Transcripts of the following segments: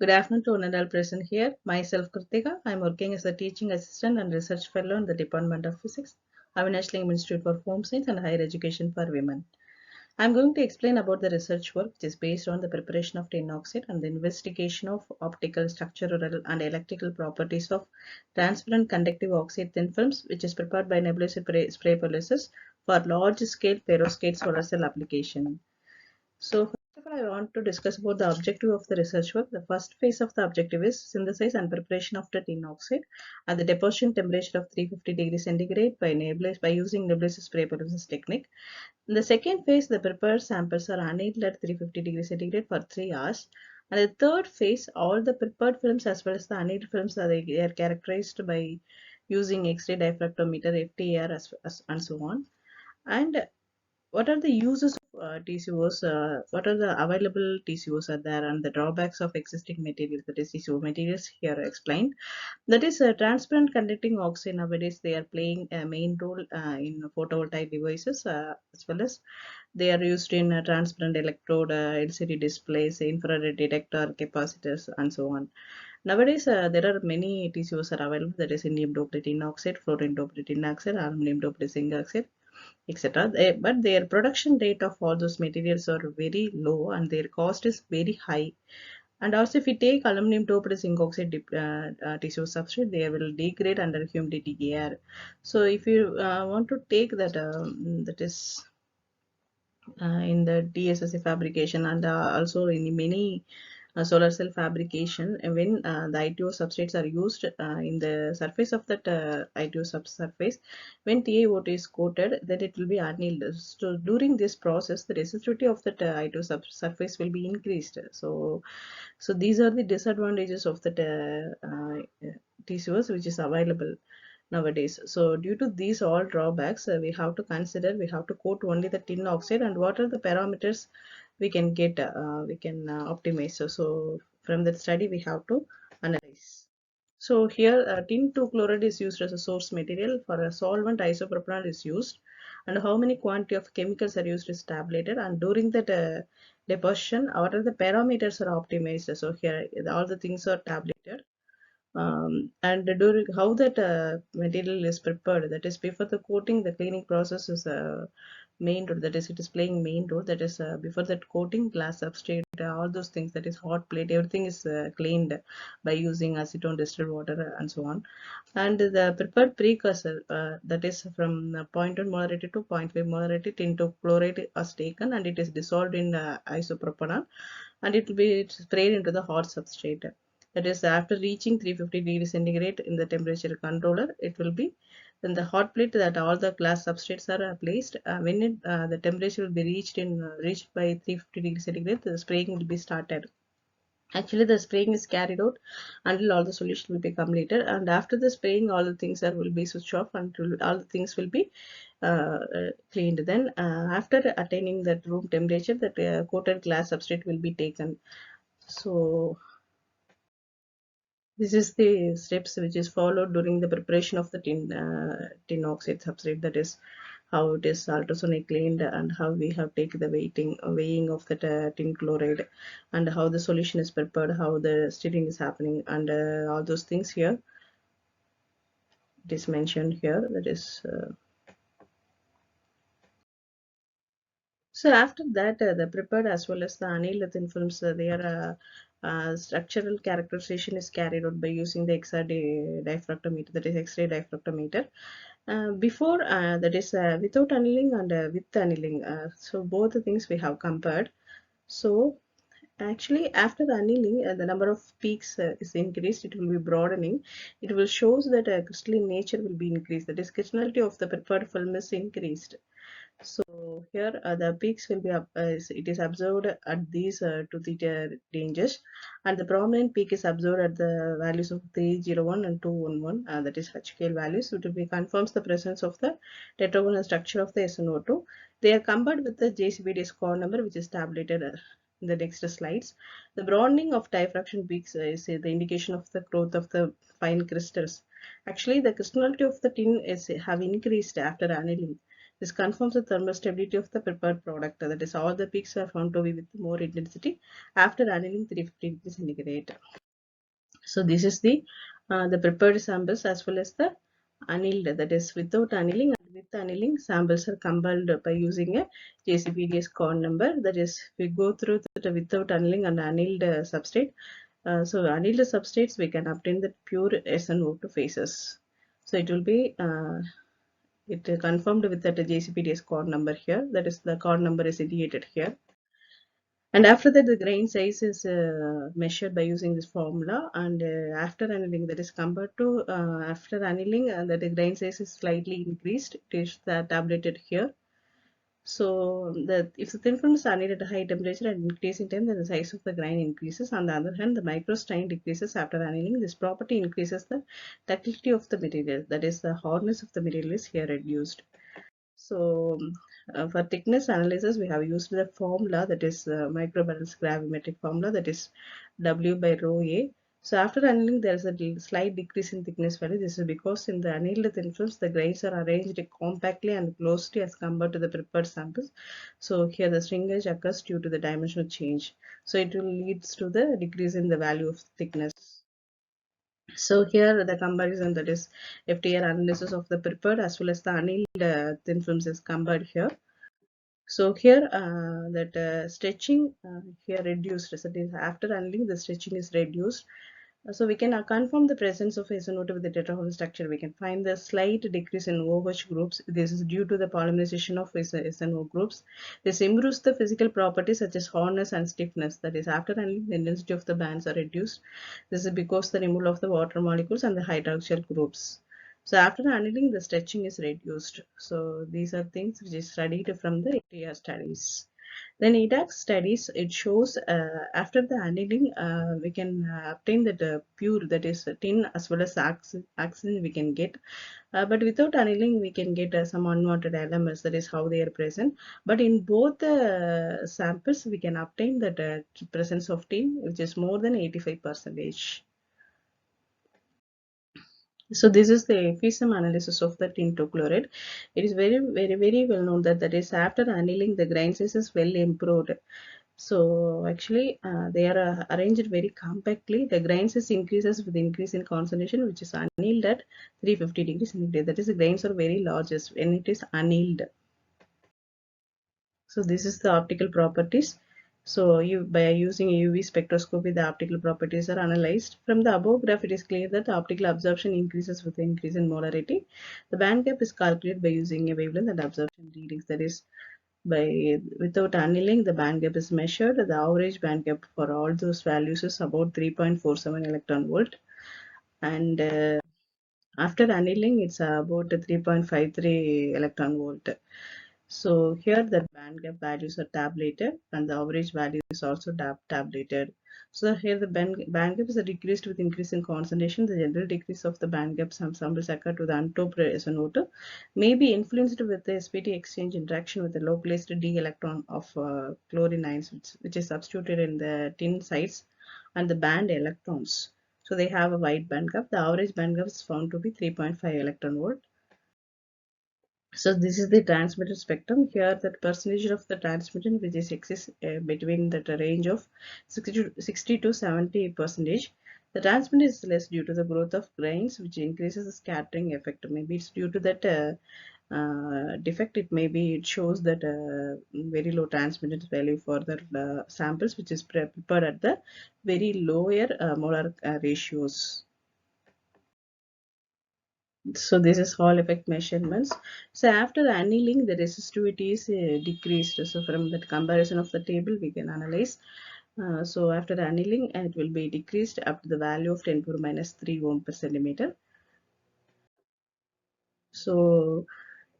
Good afternoon to one and all present here. Myself, Kritika. I'm working as a teaching assistant and research fellow in the Department of Physics, Avinash Institute for Home Science and Higher Education for Women. I'm going to explain about the research work which is based on the preparation of tin oxide and the investigation of optical, structural, and electrical properties of transparent conductive oxide thin films, which is prepared by nebulous spray pyrolysis for large-scale perovskite solar cell application. So first of all, I want to discuss about the objective of the research work. The first phase of the objective is synthesis and preparation of the tin oxide at the deposition temperature of 350 degrees centigrade by using nebulous spray pyrolysis technique. In the second phase, the prepared samples are annealed at 350 degrees centigrade for 3 hours. And the third phase, all the prepared films as well as the annealed films are characterized by using X-ray diffractometer, FTR, and so on. And what are the uses of TCOs? What are the available TCOs are there and the drawbacks of existing materials, that is TCO materials here explained. That is transparent conducting oxide nowadays they are playing a main role in photovoltaic devices as well as they are used in transparent electrode, LCD displays, infrared detector, capacitors and so on. Nowadays, there are many TCOs are available, that is indium doped tin oxide, fluorine doped tin oxide, aluminum doped zinc oxide, etc. But their production rate of all those materials are very low and their cost is very high. And also, if we take aluminum doped zinc oxide tissue substrate, they will degrade under humidity air. So, if you want to take that, that is in the DSSC fabrication and also in many solar cell fabrication, when the ITO substrates are used in the surface of that ITO subsurface, when TiO2 is coated, then it will be annealed. So during this process, the resistivity of that ITO subsurface will be increased. So these are the disadvantages of the TCOs which is available nowadays. So due to these all drawbacks, we have to consider, we have to coat only the tin oxide and what are the parameters we can get, we can optimize. So from that study, we have to analyze. So here tin 2 chloride is used as a source material. For a solvent, isopropanol is used, and how many quantity of chemicals are used is tabulated, and during that deposition what are the parameters are optimized. So here all the things are tabulated, and during how that material is prepared, that is before the coating, the cleaning process is a main role, that is it is playing main role, that is before that coating, glass substrate, all those things, that is hot plate, everything is cleaned by using acetone, distilled water, and so on. And the prepared precursor, that is from zero point 0.1 molarity to 0.5 molarity tinto chloride is taken and it is dissolved in isopropanol and it will be sprayed into the hot substrate. That is after reaching 350 degrees centigrade in the temperature controller, it will be in the hot plate that all the glass substrates are placed. When the temperature will be reached by 350 degrees centigrade, the spraying will be started. Actually, the spraying is carried out until all the solution will be completed, and after the spraying, all the things will be switched off until all the things will be cleaned. Then, after attaining that room temperature, that coated glass substrate will be taken. So, this is the steps which is followed during the preparation of the tin oxide substrate. That is how it is ultrasonic cleaned and how we have taken the weighing of the tin chloride and how the solution is prepared, how the stirring is happening, and all those things here it is mentioned here. That is so after that, the prepared as well as the annealed thin films, their structural characterization is carried out by using the XR diffractometer, that is X-ray diffractometer. Before that is without annealing and with annealing. So both the things we have compared. So actually, after the annealing, the number of peaks is increased. It will be broadening. It will shows that crystalline nature will be increased. That is, crystallinity of the prepared film is increased. So here the peaks will be it is observed at these two theta ranges, and the prominent peak is observed at the values of 301 and 211, that is HKL values. It will be confirms the presence of the tetragonal structure of the SNO2. They are compared with the JCBD score number, which is tabulated in the next slides. The broadening of diffraction peaks is the indication of the growth of the fine crystals. Actually, the crystallinity of the tin is have increased after annealing. This confirms the thermal stability of the prepared product. That is, all the peaks are found to be with more intensity after annealing 350 degrees centigrade. So this is the prepared samples as well as the annealed, that is without annealing and with annealing samples are compiled by using a JCPDS code number. That is, we go through the without annealing and annealed substrate. So annealed substrates we can obtain the pure SnO2 phases. So it will be confirmed with that JCPDS code number here. That is, the code number is indicated here. And after that, the grain size is measured by using this formula. And after annealing, that is compared to after annealing, that the grain size is slightly increased. It is tabulated here. So if the thin film is annealed at a high temperature and increasing time, then the size of the grain increases. On the other hand, the microstrain decreases after annealing. This property increases the ductility of the material. That is, the hardness of the material is here reduced. So for thickness analysis, we have used the formula, that is microbalance gravimetric formula, that is W by rho A. So after annealing, there is a slight decrease in thickness value. This is because in the annealed thin films, the grains are arranged compactly and closely as compared to the prepared samples. So here the shrinkage occurs due to the dimensional change. So it will leads to the decrease in the value of thickness. So here the comparison, that is FTR analysis of the prepared as well as the annealed thin films is compared here. So here that stretching here reduced. That is, after annealing the stretching is reduced. So we can confirm the presence of SnO2 with the tetrahedral structure. We can find the slight decrease in OH groups. This is due to the polymerization of SNO groups. This improves the physical properties such as hardness and stiffness. That is, after annealing, the intensity of the bands are reduced. This is because the removal of the water molecules and the hydroxyl groups. So after annealing, the stretching is reduced. So these are things which is studied from the ATR studies. Then EDAX studies, it shows after the annealing, we can obtain that pure, that is tin as well as oxygen we can get. But without annealing, we can get some unwanted elements, that is how they are present. But in both the samples, we can obtain that presence of tin, which is more than 85%. So this is the FSM analysis of the tin chloride. It is very well known that after annealing, the grain size is well improved. So actually they are arranged very compactly. The grain size increases with increase in concentration, which is annealed at 350 degrees centigrade. That is, the grains are very large when it is annealed. So this is the optical properties. So by using UV spectroscopy, the optical properties are analyzed. From the above graph, it is clear that the optical absorption increases with the increase in molarity. The band gap is calculated by using a wavelength and absorption readings. That is, without annealing, the band gap is measured. The average band gap for all those values is about 3.47 electron volt, and after annealing, it's about 3.53 electron volt. So here the band gap values are tabulated and the average value is also tabulated. So here the band gap is decreased with increase in concentration. The general decrease of the band gap samples occur to the untoped SnO2 may be influenced with the sp(t) exchange interaction with the localized d electron of chlorine ions, which is substituted in the tin sites and the band electrons. So they have a wide band gap. The average band gap is found to be 3.5 electron volt. So this is the transmitted spectrum. Here the percentage of the transmission which is exists between the range of 60 to 70 percentage. The transmission is less due to the growth of grains, which increases the scattering effect. Maybe it's due to that defect. It shows that very low transmitted value for the samples which is prepared at the very lower molar ratios. So this is Hall effect measurements. So after annealing, the resistivity is decreased. So from that comparison of the table, we can analyze. So after annealing, it will be decreased up to the value of 10 to the minus 3 ohm per centimeter. So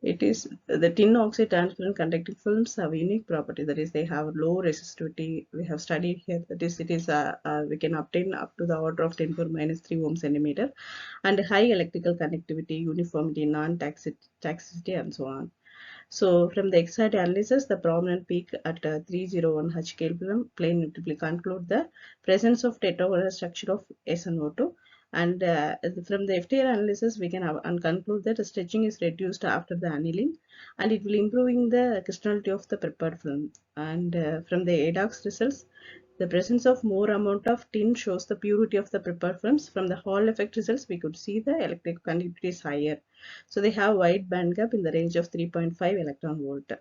it is the tin oxide transparent conducting films have a unique property, that is they have low resistivity. We have studied here that is we can obtain up to the order of 10 to the minus 3 ohm centimeter, and high electrical conductivity, uniformity, non-toxicity, and so on. So from the X-ray analysis, the prominent peak at 301 H plane will conclude the presence of tetrahedral structure of SnO2, And from the FTR analysis, we can conclude that the stretching is reduced after the annealing, and it will improving the crystallinity of the prepared film. And from the ADOX results, the presence of more amount of tin shows the purity of the prepared films. From the Hall effect results, we could see the electric conductivity is higher. So they have wide band gap in the range of 3.5 electron volt.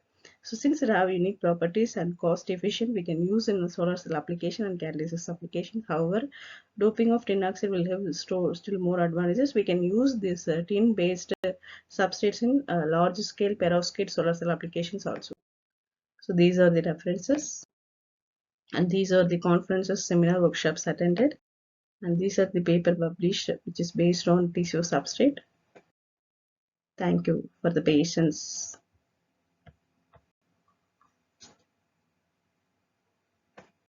So since they have unique properties and cost efficient, we can use in the solar cell application and catalysis application. However, doping of tin oxide will have still more advantages. We can use this tin based substrates in large scale perovskite solar cell applications also. So these are the references, and these are the conferences, seminar, workshops attended, and these are the paper published which is based on TCO substrate. Thank you for the patience.